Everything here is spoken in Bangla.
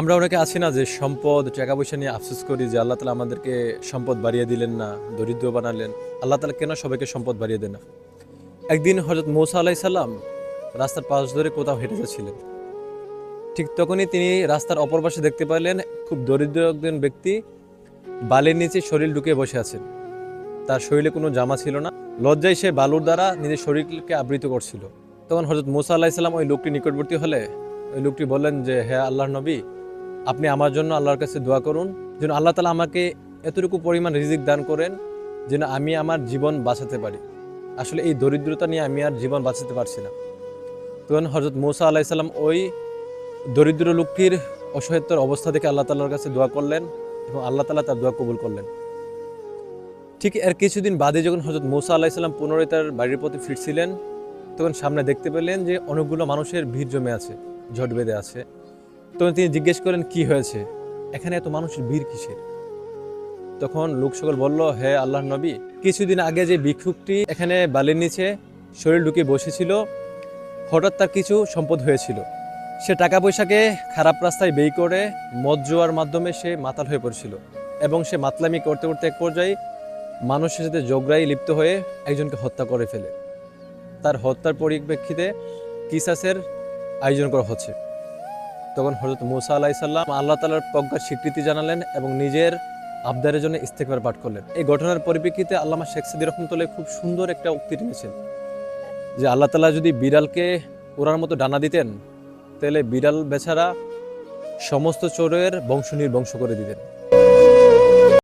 আমরা অনেকে আছি না যে সম্পদ টাকা পয়সা নিয়ে আফসোস করি যে আল্লাহ তালা আমাদেরকে সম্পদ বাড়িয়ে দিলেন না, দরিদ্র বানালেন। আল্লাহ তালা কেন সবাইকে সম্পদ বাড়িয়ে দেন না? একদিন হযরত মূসা আলাইহিস সালাম রাস্তার পাশ ধরে কোথাও হেঁটে যাচ্ছিলেন। ঠিক তখনই তিনি রাস্তার অপর পাশে দেখতে পেলেন খুব দরিদ্র একজন ব্যক্তি বালির নিচে শরীর ঢুকে বসে আছেন। তার শরীরে কোনো জামা ছিল না, লজ্জায় সে বালুর দ্বারা নিজের শরীরকে আবৃত করছিল। তখন হযরত মূসা আলাইহিস সালাম ওই লোকটি নিকটবর্তী হলে ওই লোকটি বললেন যে, হে আল্লাহর নবী, আপনি আমার জন্য আল্লাহর কাছে দোয়া করুন যেন আল্লাহ তালা আমাকে এতটুকু পরিমাণ রিজিক দান করেন যেন আমি আমার জীবন বাঁচাতে পারি। আসলে এই দরিদ্রতা নিয়ে আমি আর জীবন বাঁচাতে পারছি না। তখন হযরত মূসা আলাইহিস সালাম ওই দরিদ্র লোকটির অসহায়তার অবস্থা দেখে আল্লাহ তাআলার কাছে দোয়া করলেন এবং আল্লাহ তাআলা তার দোয়া কবুল করলেন। ঠিক এর কিছুদিন বাদে যখন হযরত মূসা আলাইহিস সালাম পুনরায় তার বাড়ির পথে ফিরছিলেন, তখন সামনে দেখতে পেলেন যে অনেকগুলো মানুষের ভিড় জমে আছে, জট বেঁধে আছে। তখন তিনি জিজ্ঞেস করেন, কি হয়েছে, এখানে এত মানুষের ভিড় কিসের? তখন লোক সকল বলল, হে আল্লাহর নবী, কিছুদিন আগে যে ভিক্ষুকটি এখানে বালির নিচে শরীর ঢুকে বসেছিল, হঠাৎ তার কিছু সম্পদ হয়েছিল। সে টাকা পয়সাকে খারাপ রাস্তায় ব্যয় করে মদ জুয়ার মাধ্যমে সে মাতাল হয়ে পড়েছিল এবং সে মাতলামি করতে করতে এক পর্যায়ে মানুষের সাথে ঝগড়ায় লিপ্ত হয়ে একজনকে হত্যা করে ফেলে। তার হত্যার পরিপ্রেক্ষিতে কিসাসের আয়োজন করা হচ্ছে। তখন হযরত মূসা আলাইহিস সালাম আল্লাহ তাআলার প্রজ্ঞার স্বীকৃতি জানালেন এবং নিজের আবদারের জন্য ইস্তেগফার পাঠ করলেন। এই ঘটনার পরিপ্রেক্ষিতে আল্লামা শেখ সাদী রহমতুল্লাহ খুব সুন্দর একটা উক্তি টেনেছেন যে আল্লাহ তাআলা যদি বিড়ালকে ওড়ার মতো ডানা দিতেন তাহলে বিড়াল বেচারা সমস্ত চোরের বংশ নির্বংশ করে দিতেন।